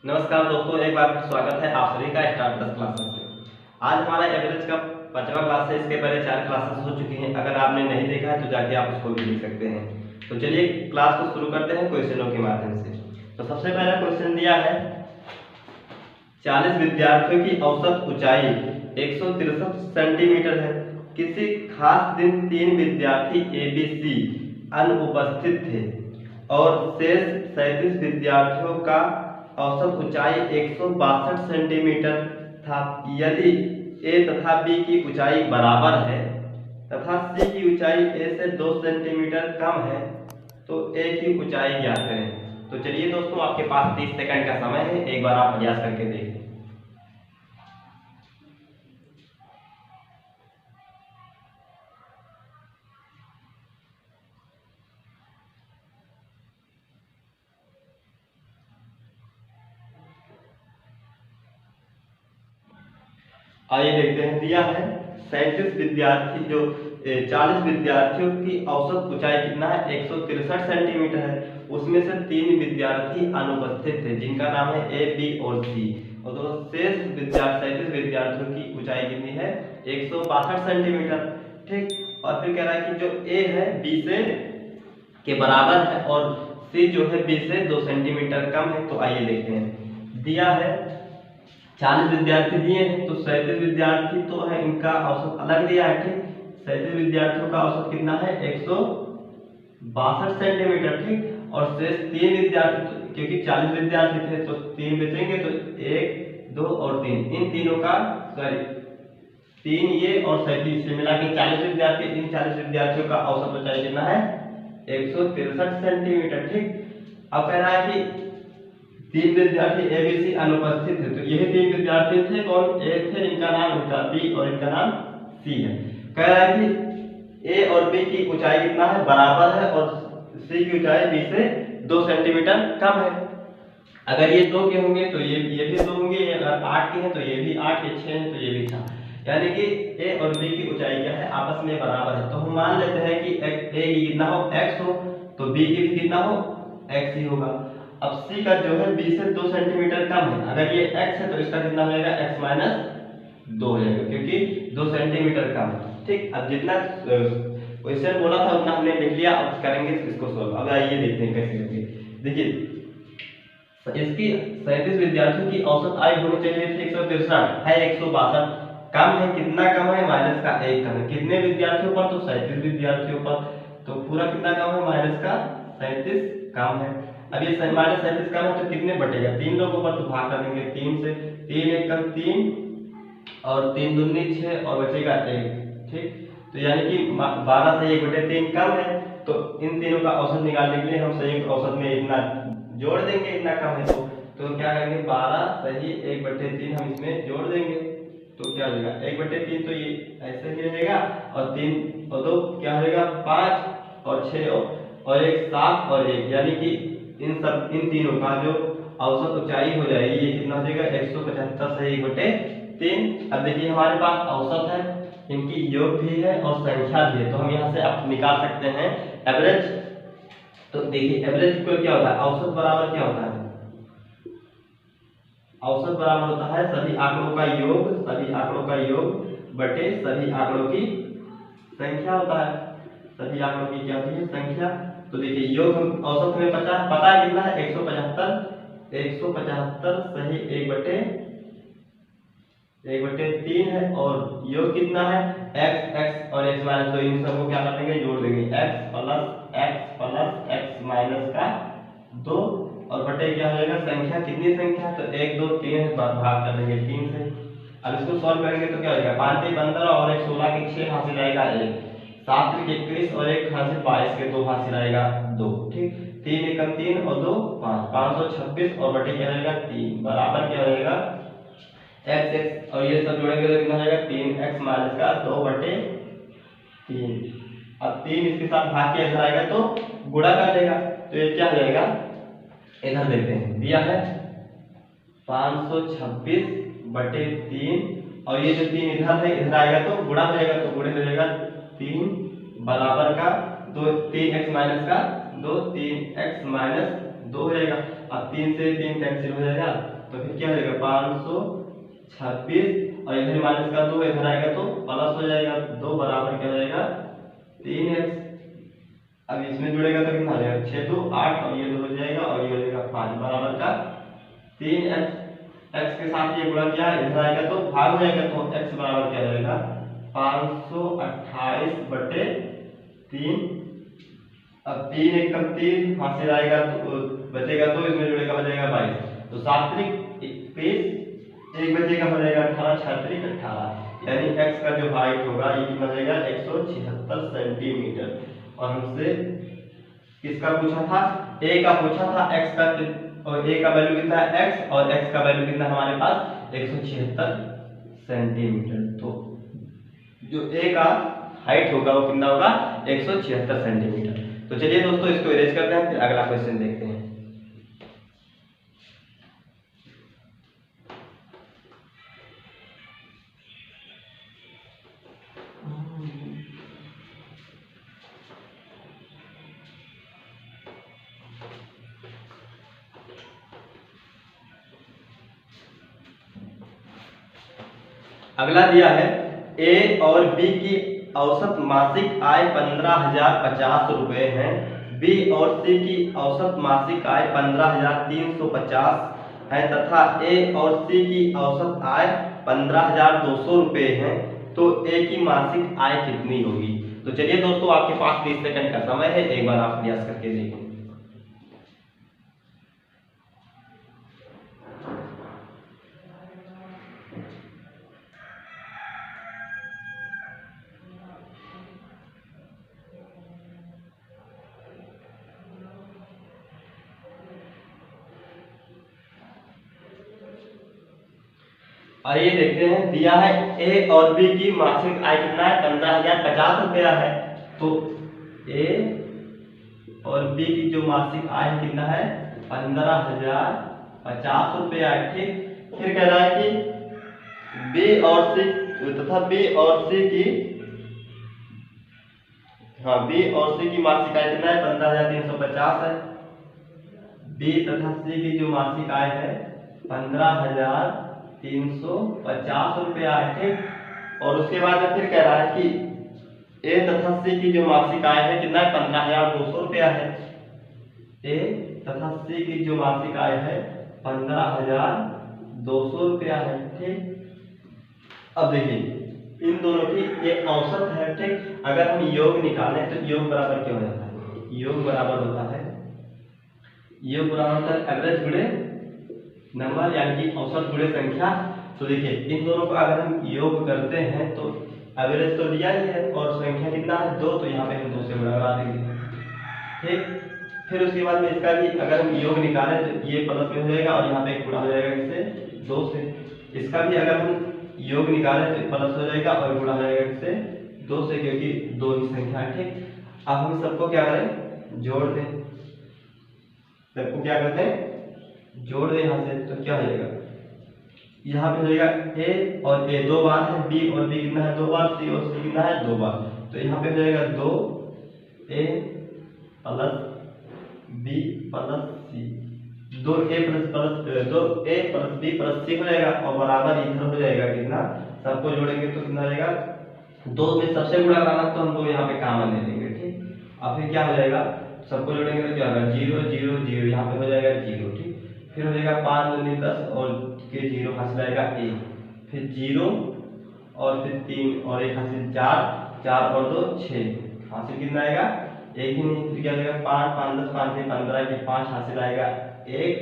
नमस्कार दोस्तों, एक बार फिर स्वागत है आप सभी का स्टार्ट 10 क्लासेस में। आज हमारा एवरेज का 5वां क्लास है। इसके पहले 4 क्लासेस हो चुकी हैं। अगर आपने नहीं देखा है तो जाके आप उसको भी देख सकते हैं। तो चलिए क्लास को शुरू करते हैं क्वेश्चनों के माध्यम से। तो सबसे पहला क्वेश्चन दिया है 40 विद्यार्थियों की औसत ऊंचाई 163 सेंटीमीटर है। किसी खास दिन 3 विद्यार्थी ABC अनुपस्थित थे और शेष 37 विद्यार्थियों का औसत ऊंचाई 162 सेंटीमीटर था। यदि A तथा B की ऊंचाई बराबर है तथा C की ऊंचाई A से 2 सेंटीमीटर कम है तो A की ऊंचाई ज्ञात करें। तो चलिए दोस्तों, आपके पास 30 सेकंड का समय है, एक बार आप प्रयास करके देखें। आइए देखते हैं। दिया है 37 विद्यार्थी जो 40 विद्यार्थियों की औसत ऊंचाई कितना है 163 सेंटीमीटर है। उसमें से 3 विद्यार्थी अनुपस्थित थे जिनका नाम है A, B और C। और तो शेष 37 विद्यार्थियों की ऊंचाई कितनी है 162 सेंटीमीटर। ठीक, और फिर कह रहा है कि जो A है B से के बराबर है और C जो है B से 2 सेंटीमीटर कम है। तो आइए देखते हैं। दिया है 40 विद्यार्थी दिए हैं तो 37 विद्यार्थी तो है, इनका औसत अलग दिया है। ठीक, 37 विद्यार्थियों का औसत कितना है 162 सेंटीमीटर। ठीक, और शेष 3 विद्यार्थी क्योंकि 40 विद्यार्थी थे तो 3 बचेंगे तो 1, 2 और 3, इन तीनों का 3 ये और 37 से मिला के 40 विद्यार्थी। इन 40 विद्यार्थियों का औसत ऊंचाई कितना है 163 सेंटीमीटर। ठीक, अब कह रहा है कि 3 विद्यार्थी ABC अनुपस्थित थे। तो यही 3 विद्यार्थी थे, कौन? एक थे, इनका नाम इनका B और इनका नाम C है। कह रहा है कि A और B की ऊंचाई कितना है बराबर है और C की ऊंचाई B से 2 सेंटीमीटर कम है। अगर ये 2 के होंगे तो ये भी 2 होंगे। अगर 8 के हैं तो ये भी 8, ये 6 है तो ये भी 6। यानी कि A और B की ऊंचाई क्या है आपस में बराबर है। तो हम मान लेते हैं कि A की कितना हो x हो तो B की भी कितना हो x ही होगा। अब C का जो है B से 2 सेंटीमीटर कम है। अगर ये x है तो इसका कितना हो जाएगा x माइनस 2 हो जाएगा क्योंकि 2 सेंटीमीटर कम है। ठीक, अब जितना क्वेश्चन बोला था उतना हमने लिख लिया। अब करेंगे इसको सॉल्व। अब आइए देखते हैं कैसे करके। देखिए इसकी 37 विद्यार्थियों की औसत आयु होनी चाहिए थी 163 है 162 कम है। कितना कम है माइनस का 1 कम है। कितने विद्यार्थियों पर? तो 37 विद्यार्थियों पर। तो पूरा कितना कम है माइनस का 37 कम है। अब ये माइनस 37 कम है तो कितने बटेगा 3 लोगों पर, तो भाग कर देंगे 3 से। 3 1 कम 3 और 3 दूनी 6 और बचेगा 1। ठीक, तो यानी कि 12 से 1/3 कम है। तो इन तीनों का औसत निकालने के लिए हम संयुक्त औसत में इतना जोड़ देंगे, इतना कम है तो क्या करेंगे 12 सही 1/3 हम इसमें जोड़ देंगे तो क्या हो जाएगा 1/3। तो ये ऐसे ही रहेगा और 3 और 2 क्या हो जाएगा 5 और 6 और 1 7 और 1, यानी कि इन तीनों का जो औसत ऊंचाई हो जाएगी ये कितना हो जाएगा 175 से 1/3। अब देखिए हमारे पास औसत है, इनकी योग भी है और संख्या भी है। तो हम यहाँ से आप निकाल सकते हैं एवरेज। तो देखिए एवरेज इक्वल क्या होता है, औसत बराबर क्या होता है? औसत बराबर होता है सभी आंकड़ों का योग, सभी आंकड़ों का योग बटे सभी आंकड़ों की संख्या होता है। सभी आंकड़ों की क्या होती है संख्या। तो देखिए योग हम औसत में पता है कितना है 175 सही 1/3 है और योग कितना है x और x माइनस 2, इन सबको क्या कर देंगे जोड़ देंगे x प्लस x माइनस का 2 और बटे क्या हो जाएगा संख्या। कितनी संख्या? तो 1 2 3 भाग कर देंगे 3 से। अब इसको सॉल्व करेंगे तो क्या हो जाएगा 5 3 15 और 1 16 के 6 हासिल आएगा 1, 7 3 21 और 1 हासिल 22 के 2 हासिल आएगा 2। ठीक, 3 1 3 और 2 5, 526 और बटे क्या हो जाएगा 3 बराबर क्या हो जाएगा x और ये सब जोड़ेंगे तो कितना हो जाएगा 3x माइनस का 2/3। अब 3 इसके साथ भाग के इधर आएगा तो गुणा कर देगा तो ये क्या हो जाएगा, इधर देखते हैं। दिया है 526/3 और ये जो 3 इधर है इधर आएगा तो गुणा हो जाएगा तो गुणे हो जाएगा 3 बराबर का 2 3x माइनस का 2 3x माइनस 2 हो जाएगा। अब 3 से 3 कैंसिल हो जाएगा तो फिर क्या हो जाएगा 526 और इधर माइनस का 2 इधर आएगा तो प्लस हो जाएगा 2 बराबर क्या हो जाएगा 3x। अब इसमें जुड़ेगा तो कितना हो जाएगा 6 2 8 और ये 2 हो जाएगा और ये हो जाएगा 5 बराबर का 3x। x के साथ ये गुणा किया इधर आएगा तो भाग हो जाएगा तो x बराबर क्या हो जाएगा 528 बटे 3। अब 3 एकम 3 हासिल आएगा तो बचेगा तो इसमें जुड़ेगा हो जाएगा 22 तो 7 21 एक बचेगा हो जाएगा 18 6 18 यानी x का जो हाइट होगा ये कितना हो जाएगा 176 सेंटीमीटर। और हमसे किसका पूछा था a का पूछा था x का और a का वैल्यू कितना है x और x का वैल्यू कितना हमारे पास 176 सेंटीमीटर। तो जो a का हाइट होगा वो कितना होगा 176 सेंटीमीटर। तो चलिए दोस्तों इसको इरेज करते हैं फिर अगला क्वेश्चन देखते हैं। अगला दिया है ए और बी की औसत मासिक आय 15,050 रुपए है। बी और सी की औसत मासिक आय 15,350 है तथा ए और सी की औसत आय 15,200 रुपए है। तो ए की मासिक आय कितनी होगी। तो चलिए दोस्तों आपके पास 30 सेकंड का समय है, एक बार आप प्रयास करके देखें। आइए देखते हैं दिया है ए और बी की मासिक आय कितना है 15,050 रुपया है। तो ए और बी की जो मासिक आय कितना है 15,050 रुपया है। ठीक, फिर कह रहा है कि बी और सी तथा बी और सी की बी और सी की मासिक आय कितना है 15,350 है। बी तथा सी की जो मासिक आय है 15,350 रुपया है। ठीक, और उसके बाद फिर कह रहा है कि ए तथा सी की जो मासिक आय है कितना है 15,200 रुपया है। ए तथा सी की जो मासिक आय है 15,200 रुपया है। ठीक, अब देखिए इन दोनों की ये औसत है। ठीक, अगर हम योग निकालें तो योग बराबर क्या हो जाता है, योग बराबर होता है एवरेज गुणे नंबर यानी कि औसत गुणे संख्या। तो देखिए इन दोनों का अगर हम योग करते हैं तो एवरेज तो दिया ही है और संख्या कितना है 2, तो यहाँ पे हम 2 से गुणा करा देंगे। ठीक, फिर उसके बाद में इसका भी अगर हम योग निकालें तो ये प्लस में हो जाएगा और यहाँ पे गुणा हो जाएगा इससे 2 से। इसका भी अगर हम योग निकालें तो प्लस हो जाएगा और गुणा हो जाएगा इससे 2 से, क्योंकि 2 ही संख्या है। ठीक, अब हम सबको क्या करें जोड़ दें, सबको क्या करते हैं जोड़ दें यहाँ से। तो क्या हो जाएगा यहाँ पे हो जाएगा ए और ए 2 बार है, बी और बी कितना है 2 बार, सी और सी कितना है 2 बार। तो यहाँ पे हो जाएगा 2a प्लस बी प्लस सी, 2a प्लस बी प्लस सी हो जाएगा और बराबर इधर हो जाएगा कितना, सबको जोड़ेंगे तो कितना हो जाएगा 2 में सबसे गुणा कराना तो हम 2 यहाँ पे कॉमन ले लेंगे। ठीक, अब फिर क्या हो जाएगा सबको जोड़ेंगे तो क्या होगा 0 0 0 यहाँ पे हो जाएगा 0। ठीक, फिर हो जाएगा 5 दूनी 10 और के 0 हासिल आएगा 1, फिर 0 और फिर 3 और 1 हासिल 4, 4 और 2 6 हासिल कितना आएगा 1 ही नहीं। फिर क्या हो जाएगा 5 5 10 5 से 15 के 5 हासिल आएगा 1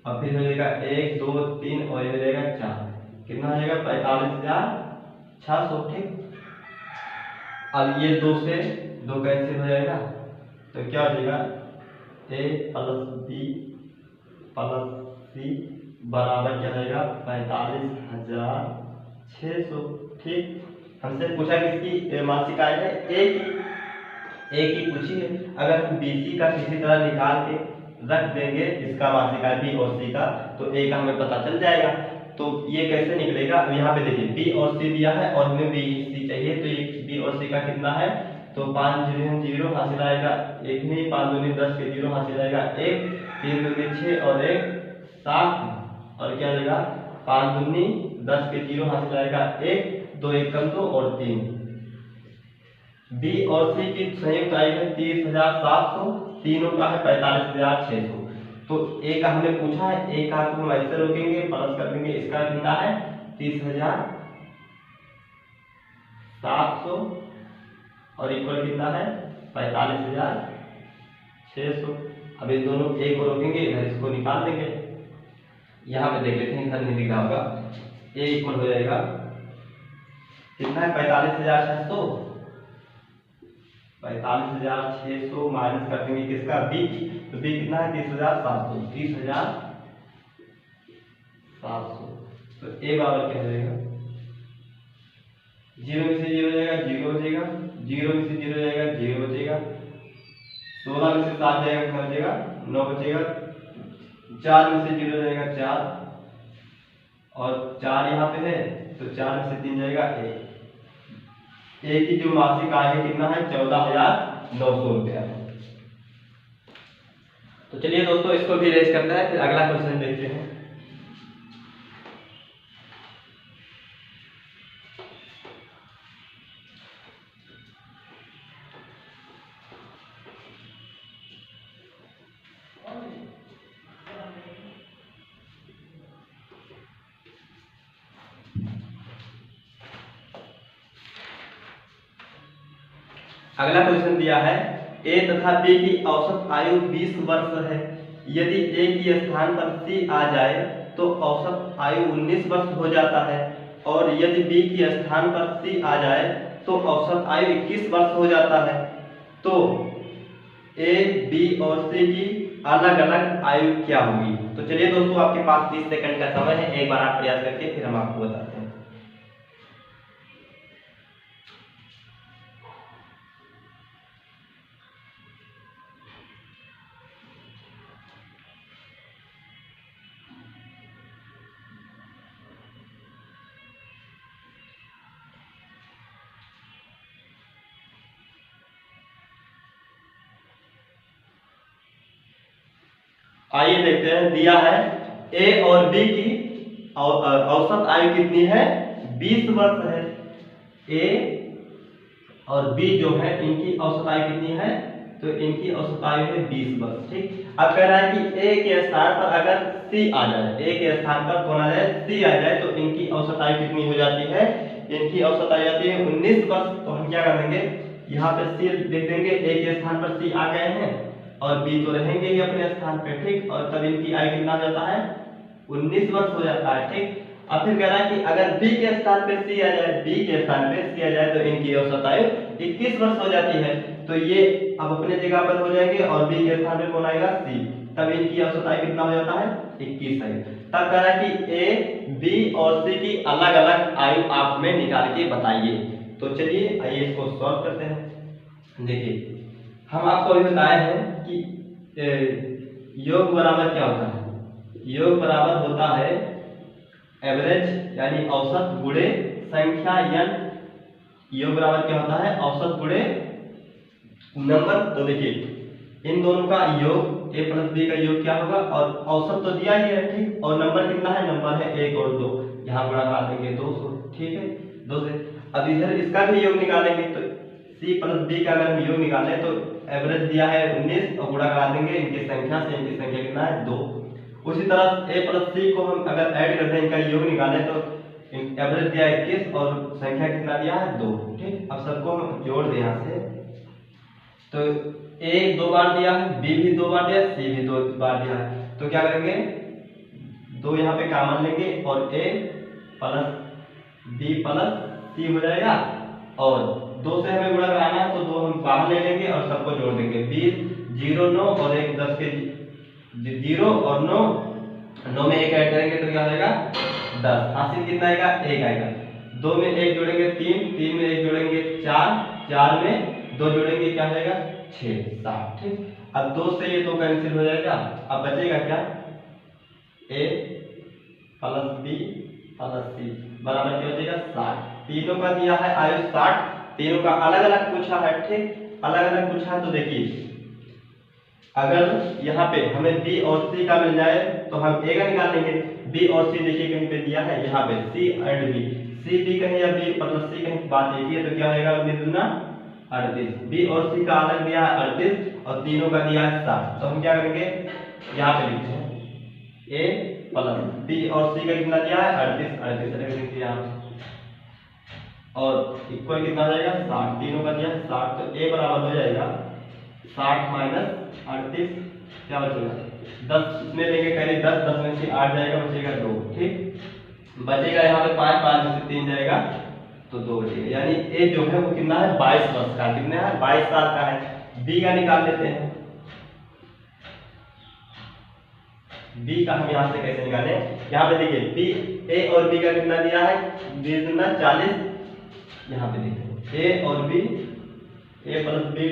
और फिर हो जाएगा 1 2 3 और ये हो जाएगा 4, कितना हो जाएगा 45,600। ठीक, अब ये 2 से 2 कैंसिल हो जाएगा तो क्या हो जाएगा a प्लस बी प्लस सी बराबर क्या रहेगा 45,600। ठीक, हमसे पूछा किसकी मासिक आय है ए की पूछी है। अगर हम बीसी का किसी तरह निकाल के रख देंगे इसका मासिक आय बी और सी का तो ए का हमें पता चल जाएगा। तो ये कैसे निकलेगा, यहाँ पे देखिए बी और सी दिया है और हमें बी सी चाहिए, तो ये बी और सी का कितना है तो 5 0 हासिल आएगा 1 नहीं, 5 दूनी 10 के 0 हासिल आएगा 1, 3 दूनी 6 और 1 7 और क्या जाएगा 5 दूनी 10 के 0 हासिल आएगा 1, 2 1 कम 2 और 3। बी और सी की संयुक्त आयु है 30,700, तीनों का है 45,600। तो ए का हमने पूछा है, ए का तो हम ऐसे रोकेंगे प्लस कर देंगे, इसका कितना है 30,700 और इक्वल कितना है 45,600। अब ये दोनों ए को रोकेंगे, इधर इसको निकाल देंगे। यहाँ पे देख लेते हैं, इधर नहीं दिखा होगा। ए इक्वल हो जाएगा कितना है 45,600, 45,600 माइनस कर देंगे किसका बी की, तो बी कितना है 30,700, 30,700। तो ए बराबर क्या हो जाएगा, 0 में से 0 जाएगा 0 बचेगा, 0 में से 0 जाएगा 0 बचेगा, 16 में से 7 जाएगा कितना बचेगा 9 बचेगा, 4 में से 0 जाएगा 4 और 4 यहाँ पे है तो 4 में से 3 जाएगा 1। एक की जो मासिक आय है कितना है 14,900 रुपया। तो चलिए दोस्तों इसको भी रेज करते हैं, फिर अगला क्वेश्चन देखते हैं। अगला क्वेश्चन दिया है ए तथा बी की औसत आयु 20 वर्ष है। यदि ए की स्थान पर सी आ जाए तो औसत आयु 19 वर्ष हो जाता है, और यदि बी की स्थान पर सी आ जाए तो औसत आयु 21 वर्ष हो जाता है। तो ए बी और सी की अलग अलग आयु क्या होगी। तो चलिए दोस्तों आपके पास 30 सेकंड का समय है, एक बार आप प्रयास करके फिर हम आपको बताते हैं। आइए देखते हैं, दिया है ए और बी की औसत आयु कितनी है 20 वर्ष है। ए और बी जो है इनकी औसत आयु कितनी है, तो इनकी औसत आयु है 20 वर्ष। ठीक, अब कह रहा है कि ए के स्थान पर अगर सी आ जाए, ए के स्थान पर कौन आ जाए सी आ जाए तो इनकी औसत आयु कितनी हो जाती है, इनकी औसत आयु जाती है 19 वर्ष। तो हम क्या कर देंगे, यहाँ पे सी लिख देंगे, ए के स्थान पर सी आ गए हैं और बी तो रहेंगे ही अपने स्थान पे। ठीक, और तब इनकी आयु कितना हो जाता है 19 वर्ष हो जाता है। ठीक, अब फिर कह रहा है कि अगर बी के स्थान पे सी आ जाए, बी के स्थान पे सी आ जाए तो इनकी औसत आयु 21 वर्ष हो जाती है। तो ये अब अपने जगह पर हो जाएंगे और बी के स्थान पे कौन आएगा सी, तब इनकी औसत आयु कितना हो जाता है 21 आयु। तब कह रहा है कि ए बी और सी की अलग अलग आयु आप हमें निकाल के बताइए। तो चलिए आइए इसको सॉल्व करते हैं। देखिए हम आपको अभी बताए हैं कि योग बराबर क्या होता है, योग बराबर होता है एवरेज यानी औसत गुणे संख्या n। योग बराबर क्या होता है औसत गुणे नंबर। तो देखिए इन दोनों का योग a प्लस बी का योग क्या होगा, और औसत तो दिया ही है। ठीक, और नंबर कितना है, नंबर है 1 और 2, यहाँ गुणा करा देंगे 200। ठीक है 2 से। अब इधर इसका भी योग निकालेंगे, तो सी प्लस बी का अगर हम योग निकालें तो एवरेज दिया है 19 और गुणा करा देंगे इनकी संख्या से, इनकी संख्या कितना है 2। उसी तरह ए प्लस सी को हम अगर ऐड करते हैं, इनका योग निकालें तो एवरेज दिया है 21 और संख्या कितना दिया है 2। ठीक, अब सबको हम जोड़ दें यहाँ से, तो ए 2 बार दिया है, बी भी 2 बार दिया है, सी भी 2 बार दिया है। तो क्या करेंगे 2 यहाँ पे कॉमन लेंगे और ए प्लस बी प्लस सी हो जाएगा, और 2 से हमें गुणा कराना है तो 2 हम बाहर ले लेंगे और सबको जोड़ देंगे। 20 0 9 और 1 10 के 0 और 9 में 1 ऐड करेंगे तो क्या हो जाएगा 10। हासिल कितना आएगा 1 आएगा। 2 में 1 जोड़ेंगे 3, 3 में 1 जोड़ेंगे 4, 4 में 2 जोड़ेंगे क्या हो जाएगा 6 7। ठीक, अब 2 से ये 2 कैंसिल हो जाएगा। अब बचेगा क्या a प्लस बी प्लस सी बराबर क्या हो जाएगा 60। तीनों का दिया है आयु 60, तीनों का अलग अलग पूछा है। ठीक, अलग अलग पूछा है। तो देखिए अगर यहाँ पे हमें बी और सी का मिल जाए तो हम ए का निकाल लेंगे। बी और सी देखिए कहीं पे दिया है, यहाँ पे सी एंड बी, सी बी कहीं या बी मतलब सी कहीं, बात एक ही है, तो क्या होगा 19 दूना 38। बी और सी का अलग दिया है 38 और तीनों का दिया है 60, तो हम क्या करेंगे यहाँ पे लिखते हैं ए प्लस बी और सी का कितना दिया है 38 38 लिखते यहाँ पे, और इक्वल कितना हो जाएगा 60, तीनों का दिया है 60, तो ए बराबर हो जाएगा 60 माइनस 38, क्या बचेगा 10, इसमें लेंगे करीब 10, 10 में से 8 जाएगा, बचेगा 2, ठीक, बचेगा यहाँ पे 5, 5 में से 3 जाएगा तो 2 बचेगा, यानी ए जो है वो कितना है 22 वर्ष का, कितना है 22 साल का है। बी का निकाल लेते हैं, बी का हम यहाँ से कैसे निकालें, यहाँ पे देखिए बी ए और बी का कितना दिया है 20 दूना 40, यहाँ पे देखिए ए और बी, ए प्लस बी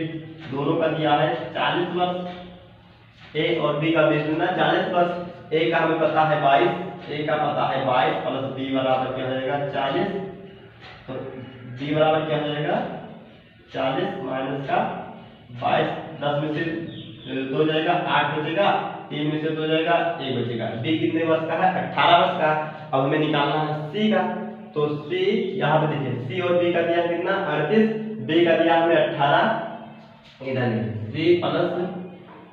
दोनों का दिया है 40 वर्ष, ए और बी का 20 दूना 40 वर्ष, ए का हमें पता है 22, ए का पता है 22 प्लस बी बराबर क्या हो जाएगा 40, तो बी बराबर क्या हो जाएगा 40 माइनस का 22, 10 में से 2 जाएगा 8 बचेगा, 3 में से 2 जाएगा 1 बचेगा। बी कितने वर्ष का है 18 वर्ष का। अब हमें निकालना है सी का, तो सी यहाँ पे देखिए सी और बी का दिया कितना 38, बी का दिया हमें 18, इधर सी प्लस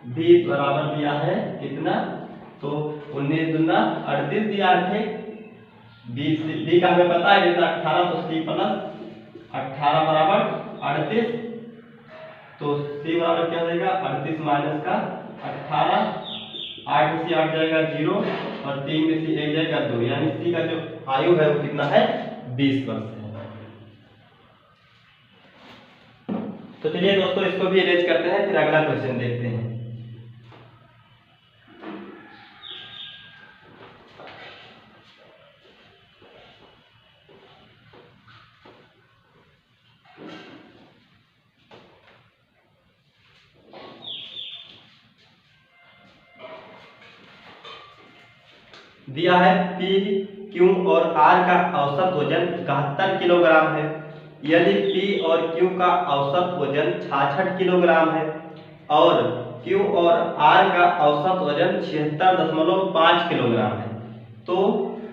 बी बराबर दिया है कितना, तो 19 दूना 38 दिया है, ठीक, बी का हमें पता है कितना 18, तो सी प्लस 18 बराबर 38, तो सी बराबर क्या हो जाएगा 38 माइनस का 18, 8 में से 8 जाएगा 0 और 3 में से 1 जाएगा 2, यानी सी का जो आयु है वो कितना है 20 वर्ष है। तो चलिए दोस्तों इसको भी इरेज करते हैं, फिर अगला क्वेश्चन देखते हैं। दिया है P, Q और R का औसत वजन 71 किलोग्राम है। यदि P और Q का औसत वजन 66 किलोग्राम है और Q और R का औसत वजन 76.5 किलोग्राम है, तो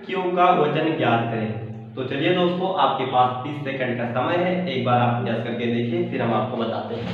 Q का वजन ज्ञात करें। तो चलिए दोस्तों आपके पास 30 सेकंड का समय है, एक बार आप अभ्यास करके देखिए, फिर हम आपको बताते हैं।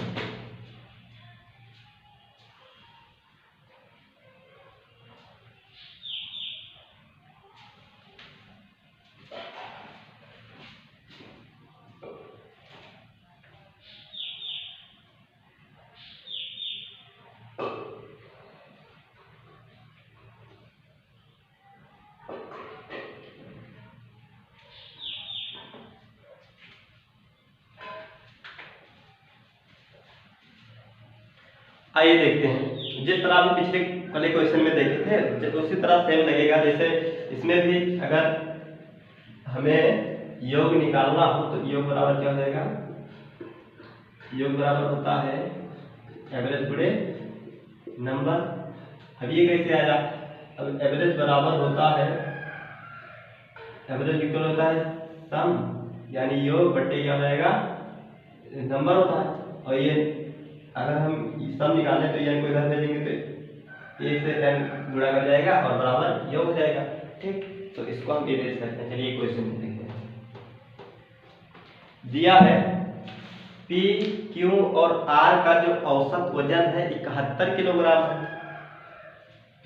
आइए देखते हैं, जिस तरह अभी पिछले वाले क्वेश्चन में देखे थे उसी तरह सेम लगेगा। जैसे इसमें भी अगर हमें योग निकालना हो तो योग बराबर क्या हो जाएगा, योग बराबर होता है एवरेज गुणे नंबर। अब ये कैसे आएगा, अब एवरेज बराबर होता है, एवरेज इक्वल होता है सम, यानी योग बट्टे क्या हो जाएगा नंबर होता है, और ये अगर हम सम निकालें तो ये को इधर भेजेंगे तो ए से एन गुणा कर जाएगा और बराबर योग हो जाएगा, ठीक। तो इसको हम इरेज करते हैं। चलिए क्वेश्चन देखते हैं। दिया है P, Q और R का जो औसत वजन है 71 किलोग्राम है। P,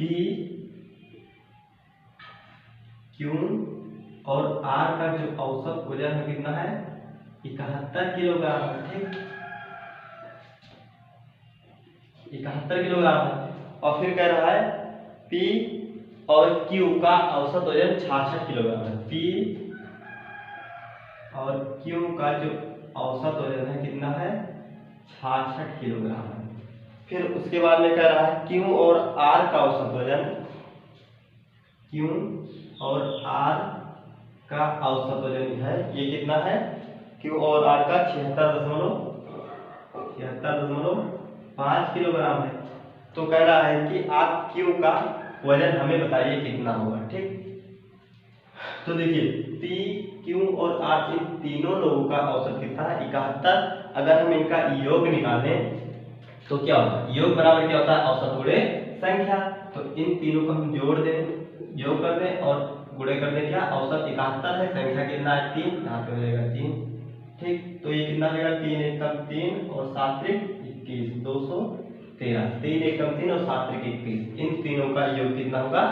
Q और R का जो औसत वजन है कितना है 71 किलोग्राम है, ठीक, 71 किलोग्राम है। और फिर कह रहा है P और Q का औसत वजन 66 किलोग्राम है। P और Q का जो औसत वजन है कितना है 66 किलोग्राम है। फिर उसके बाद में कह रहा है Q और R का औसत वजन, Q और R का औसत वजन है ये कितना है, Q और R का 76.5 किलोग्राम है। तो कह रहा है कि आप Q का वजन हमें बताइए कितना होगा, ठीक। तो देखिए P, Q और R इन तीनों लोगों का औसत कितना है 71। अगर हम इनका योग निकालें तो क्या होगा, योग बराबर क्या होता है, औसत गुणे संख्या। तो इन तीनों को हम जोड़ दें, योग कर दें और गुणे कर दें क्या, औसत 71 है, संख्या कितना है 3, यहाँ पे हो जाएगा 3। ठीक, तो ये कितना हो जाएगा, 3 एकम 3 और 7 त्रिक 21, 213। 3 एकम 3 और 7 त्रिक 21, इन तीनों का योग कितना होगा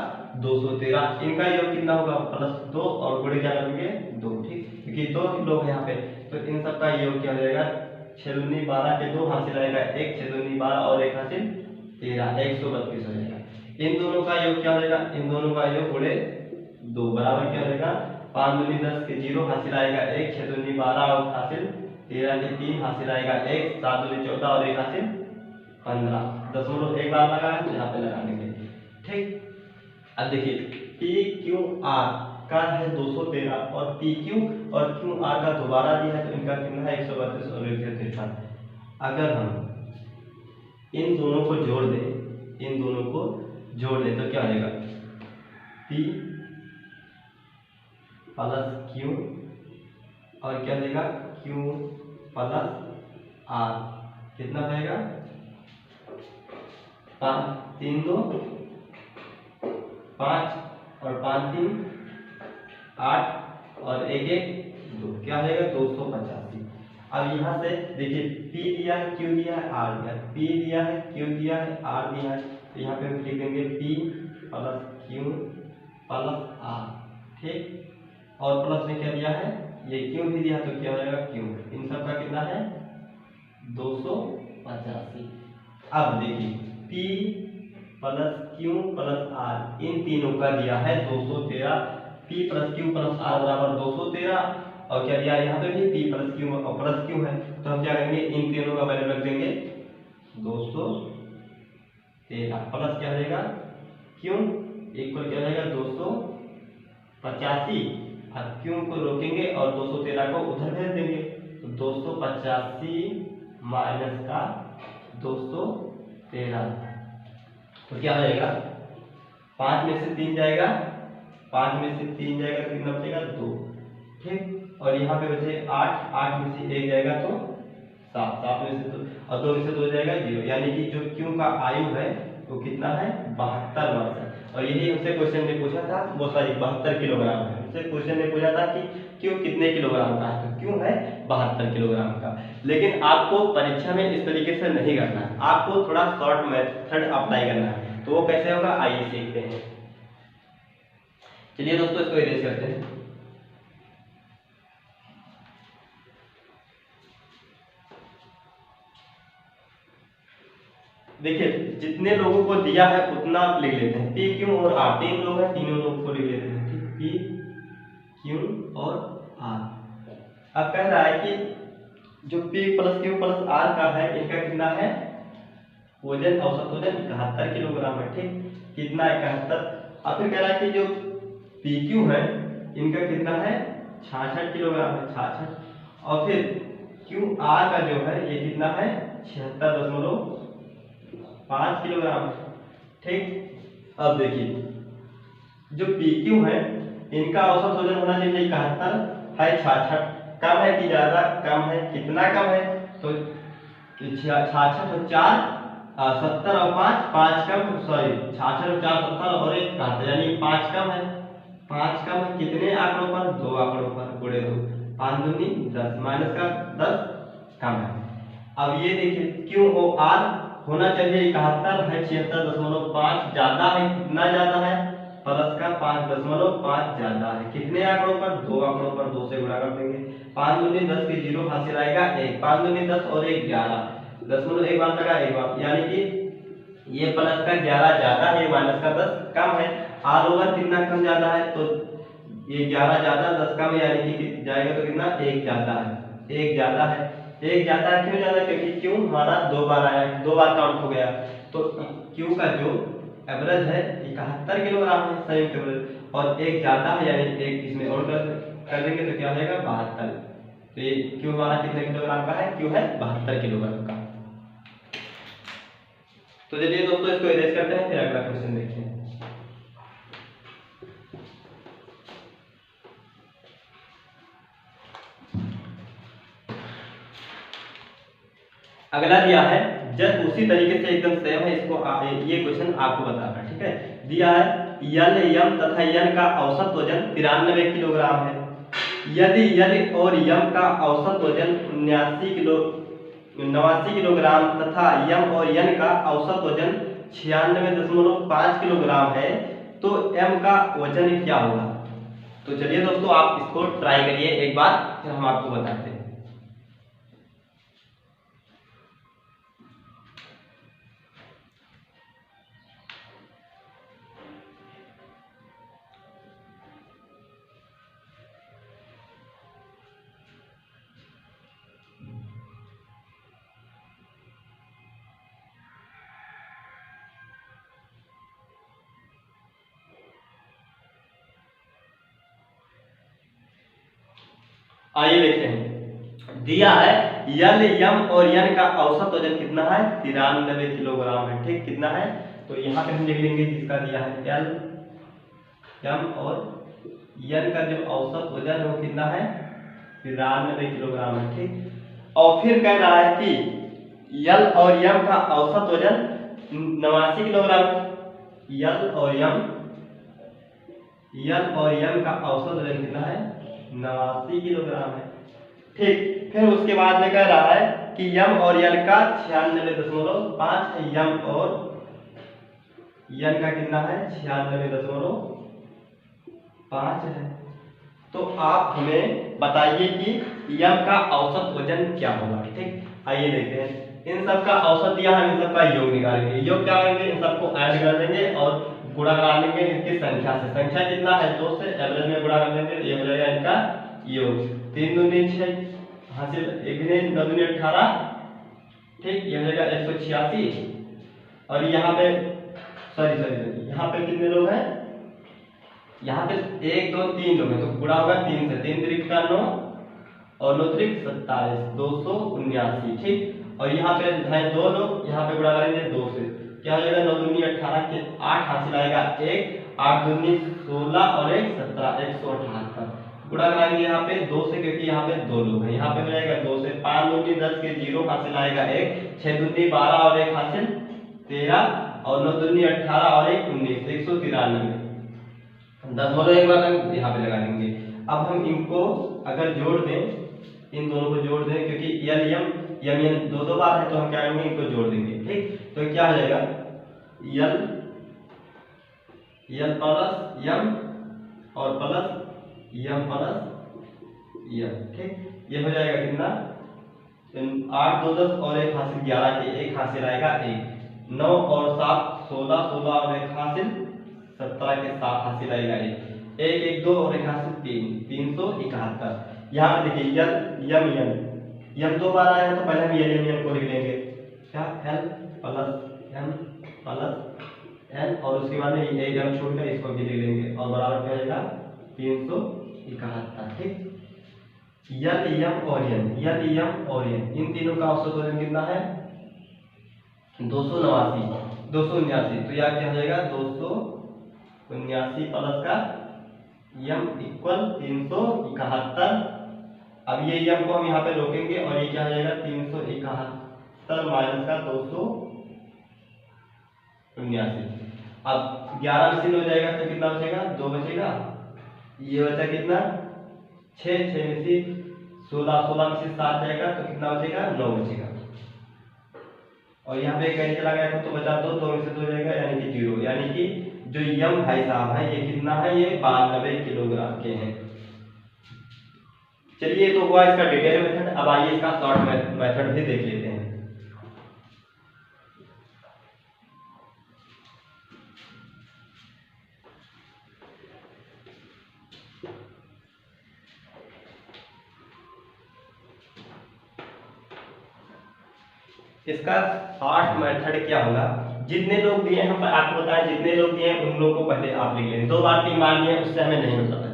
213। इनका योग कितना होगा +2 और गुणे क्या करेंगे 2। ठीक, क्योंकि 2 लोग हैं यहाँ पे, तो इन सब का योग क्या हो जाएगा, 6 दूनी 12 के 2 हासिल आएगा 1, 6 दूनी 12 और 1 हासिल 13, 132 हो जाएगा। इन दोनों का योग क्या हो जाएगा, इन दोनों का योग गुणे 2 बराबर क्या हो जाएगा, 5 दूनी 10 के 0 हासिल आएगा 1, 6 दूनी 12 और हासिल 13 के 3 हासिल आएगा 1, 7 दूनी 14 और 1 हासिल 15। दशमलव एक बार लगा है तो यहाँ पे लगा देंगे। ठीक, अब देखिए पी क्यू आर का है 213 और पी क्यू और क्यू आर का दोबारा दिया है, तो इनका कितना है 132 और 153। अगर हम इन दोनों को जोड़ दें, इन दोनों को जोड़ दें तो क्या हो जाएगा, पी प्लस क्यू और क्या देगा क्यू प्लस आर, कितना रहेगा 5 3 2 5 और 5 3 8 और 1 1 2, क्या हो जाएगा 285। अब यहाँ से देखिए P दिया है, Q दिया है, R दिया है, P दिया है, Q दिया है, R दिया है, तो यहाँ पे हम लिख देंगे P plus Q plus R। ठीक, और प्लस में क्या दिया है, ये Q भी दिया, तो क्या हो जाएगा Q, इन सब का कितना है 285। अब देखिए P plus Q plus R, इन तीनों का दिया है 213। P plus Q plus R बराबर 213, और क्या दिया यहाँ पे भी P प्लस Q और प्लस Q है, तो हम क्या करेंगे इन तीनों का वैल्यू रख देंगे 213 प्लस क्या हो जाएगा Q इक्वल क्या हो जाएगा 285, और Q को रोकेंगे और 213 को उधर भेज देंगे, तो 285 माइनस का 213, तो क्या हो जाएगा 5 में से 3 जाएगा, 5 में से 3 जाएगा तो कितना बचेगा 2। ठीक, और यहाँ पे बचे 8, 8 में से 1 जाएगा तो 7, 7 में से 2 और 2 में से 2 जाएगा 0, यानी कि जो क्यू का आयु है वो कितना है 72 वर्ष है। और यही हमसे क्वेश्चन में पूछा था, वो सॉरी 72 किलोग्राम है, हमसे क्वेश्चन में पूछा था कि क्यू कितने किलोग्राम का है, तो क्यू है 72 किलोग्राम का। लेकिन आपको परीक्षा में इस तरीके से नहीं करना है, आपको थोड़ा शॉर्ट मेथड अप्लाई करना है, तो वो कैसे होगा आइए सीखते हैं। चलिए दोस्तों इसको इरेज करते हैं। देखिए जितने लोगों को दिया है उतना लिख लेते हैं, पी क्यू और आर, 3 लोग हैं, तीनों लोगों को लिख लेते हैं। ठीक, पी क्यू और आर। अब कह रहा है कि जो P plus Q plus R का है इनका कितना है वजन, औसत वजन 71 किलोग्राम है। ठीक, कितना 71। अब फिर कह रहा है कि जो पी क्यू है इनका कितना है 66 किलोग्राम है, 66। और फिर क्यू आर का जो है ये कितना है 76.5 किलोग्राम। ठीक, अब देखिए जो पी क्यू है इनका औसत वजन होना चाहिए 71 है, 66 कम है कि ज्यादा, कम है, कितना कम है तो 66 और 4 70 और 5 कम, सॉरी 66 और 4 70 और 1 71, यानी 5 कम है, 5 कम है कितने आंकड़ों पर 2 आंकड़ों पर, गुणे 2, 5 दूनी 10 माइनस का 10 कम है। अब ये देखिए क्यू ओ आर होना चाहिए 71 है, 76.5 ज्यादा है, कितना ज्यादा है प्लस का 5.5 ज्यादा है, कितने आंकड़ों पर 2 आंकड़ों पर, 2 से गुणा कर देंगे, 5 दूनी 10 के 0 हासिल आएगा 1, 5 दूनी 10 और 1 11, दशमलव एक बार लगा एक बार, यानी कि ये प्लस का 11 ज्यादा है, माइनस का 10 कम है। आर ओवर कितना कम ज्यादा है, तो ये 11 ज्यादा 10 कम है, यानी कि जाएगा तो कितना 1 ज्यादा है, 1 ज्यादा है। 1 ज्यादा क्यों ज्यादा, क्योंकि क्यू हमारा 2 बार आया, 2 बार काउंट हो गया, तो क्यू का जो एवरेज है 71 किलोग्राम है संयुक्त एवरेज, और 1 ज्यादा है यानी 1 इसमें और कर देंगे तो क्या हो जाएगा 72। तो ये क्यू हमारा कितने किलोग्राम का है, क्यू है 72 किलोग्राम का। तो चलिए दोस्तों इसको इरेज करते हैं, फिर अगला क्वेश्चन देखते हैं। अगला दिया है जब उसी तरीके से एकदम सेम है, इसको ये क्वेश्चन आपको बताना है। ठीक है, दिया है यल यम तथा यन का औसत वजन 93 किलोग्राम है। यदि यल और यम का औसत वजन 89 किलोग्राम तथा यम और यन का औसत वजन 96.5 किलोग्राम है तो एम का वजन क्या होगा। तो चलिए दोस्तों, आप इसको ट्राई करिए एक बार, फिर हम आपको बताते हैं। आइए देखते हैं, दिया है यल यम और यन का औसत वजन कितना है, 93 किलोग्राम है। ठीक, कितना है, तो यहाँ पे हम लिख लेंगे जिसका दिया है यल यम और यन का जो औसत वजन है वो कितना है, 93 किलोग्राम है। ठीक, और फिर कह रहा है कि यल और यम का औसत वजन 89 किलोग्राम। यल और यम का औसत वजन कितना है, 89 किलोग्राम है। ठीक, फिर उसके बाद में कह रहा है कि यम और यन का 96.5 है, यम और यन का कितना है, 96.5 है। तो आप हमें बताइए कि यम का औसत वजन क्या होगा। ठीक, आइए देखते हैं, इन सब का औसत दिया है, इन सब का योग निकालेंगे। योग क्या करेंगे, इन सबको ऐड कर देंगे और गुणा करा लेंगे इनकी संख्या से। संख्या कितना है, 2 से, एवरेज में गुणा कर देंगे, ये हो जाएगा इनका योग। 3 दूनी 6 हासिल, 1 9 दूनी 18। ठीक, ये हो जाएगा 186। और यहाँ पे सॉरी यहाँ पे कितने लोग हैं, यहाँ पे 1 2 3 लोग हैं, तो गुणा होगा 3 से, 3 त्रिक का 9 और 9 त्रिक 27, 279। ठीक, और यहाँ पे है 2 लोग, यहाँ पे गुणा करेंगे 2 से, क्या हो जाएगा, 9 दूनी 18 के 8 हासिल आएगा 1, 8 दूनी 16 और 1 17, 178। गुणा कराएंगे यहाँ पे 2 से, क्योंकि यहाँ पे 2 लोग हैं, यहाँ पे हो जाएगा 2 से, 5 दूनी 10 के 0 हासिल आएगा 1, 6 दूनी 12 और 1 हासिल 13, और 9 दूनी 18 और 1 19, 193। 10 बोलो एक बार यहाँ पे लगा देंगे। अब हम इनको अगर जोड़ दें, इन दोनों को जोड़ दें, क्योंकि यल यम यम दो बार है, तो हम क्या करेंगे, इनको जोड़ देंगे। ठीक, तो क्या हो जाएगा, यल प्लस यम और प्लस यम प्लस यम। ठीक, ये हो जाएगा कितना, 8 2 10 और 1 हासिल 11 के 1 हासिल आएगा 1, 9 और 7 16, 16 और 1 हासिल 17 के 7 हासिल आएगा 1, 1 1 2 और 1 हासिल 3, 371। यहाँ पे देखिए यल यम यम 2 बार आया है, तो पहले हम यम को लिख लेंगे, क्या, L plus M plus N, और उसके बाद में एक एम छोड़कर इसको भी लिख लेंगे, और बराबर क्या आएगा 371। ठीक, यल यम और यन इन तीनों का औसत वजन कितना है, 279। तो यह क्या हो जाएगा, 279 प्लस का यम इक्वल 371। अब ये यम को हम यहाँ पे रोकेंगे और ये क्या हो जाएगा, 371 माइनस का 279। अब 11 में से हो जाएगा तो कितना बचेगा, 2 बचेगा। ये बचा कितना, 6 में से 16 में से 7 जाएगा तो कितना बचेगा, 9 बचेगा। और यहाँ पे कहीं चला गया तो बचा 2 में से 2 जाएगा, यानी कि 0। यानी कि जो यम भाई साहब है ये कितना है, ये 92 किलोग्राम के हैं। चलिए, तो हुआ इसका डिटेल मेथड। अब आइए इसका शॉर्ट मेथड भी देख लेते हैं। इसका शॉर्ट मेथड क्या होगा, जितने लोग दिए हैं, हम आपको बताएं, जितने लोग दिए हैं उन लोगों को पहले आप लिख लेंगे। 2 बार 3 बार दिए उससे हमें नहीं होता है।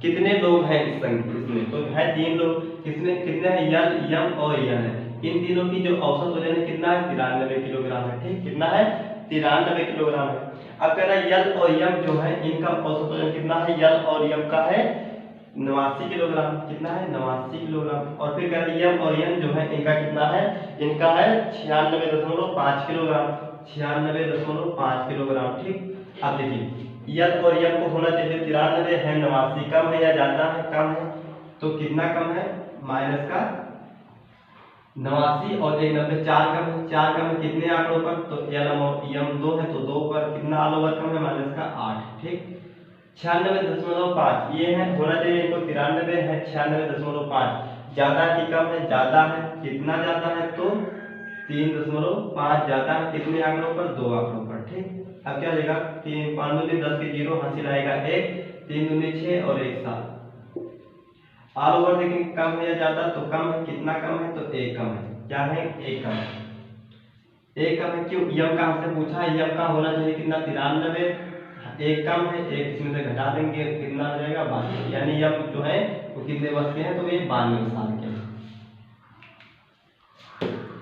कितने लोग हैं इस संख्या, इसमें तो है 3 लोग, इसमें कितने हैं, यल यम और यन है। इन तीनों की जो औसत वजन है कितना है, 93 किलोग्राम है। ठीक, कितना है, 93 किलोग्राम है। अब कह रहा है यल और यम जो है इनका औसत वजन कितना है, यल और यम का है 89 किलोग्राम, कितना है 89 किलोग्राम। और फिर कह रही है और यन जो है इनका कितना है, इनका है 96.5 किलोग्राम, 96.5 किलोग्राम। ठीक, अब देखिए यन और यन को होना चाहिए 93 है, 89 कम है या ज्यादा है, कम है, तो कितना कम है, माइनस का 89 और 90, 4 कम है, 4 कम है कितने आंकड़ों पर, तो यम 2 है तो 2 पर कितना आल ओवर कम है, माइनस का 8। ठीक, 96.5 ये है, होना चाहिए इनको 93 है, 96.5 ज्यादा है कि कम है, ज्यादा है, कितना ज्यादा है, तो 3.5 ज्यादा है, कितने आंकड़ों पर, 2 आंकड़ों पर। ठीक, अब क्या हो जाएगा, 3 5 दूनी 10 के 0 हासिल आएगा 1, 3 दूनी 6 और 1 7। ऑल ओवर देखिए कम है या ज्यादा, तो कम है, कितना कम है, तो 1 कम है, क्या है 1 कम है, 1 कम है। क्यों, यम का हमसे पूछा है, यम का होना चाहिए कितना 93, 1 कम है, 1 इसमें से घटा देंगे कितना हो जाएगा 92, यानी यम जो है वो कितने वर्ष के हैं, तो ये 92 साल के हैं।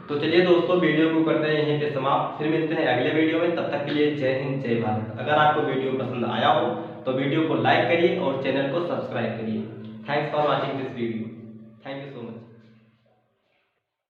तो चलिए दोस्तों वीडियो को करते हैं यहीं पे समाप्त, फिर मिलते हैं अगले वीडियो में, तब तक के लिए जय हिंद जय भारत। अगर आपको वीडियो पसंद आया हो तो वीडियो को लाइक करिए और चैनल को सब्सक्राइब करिए। Thanks for watching this video.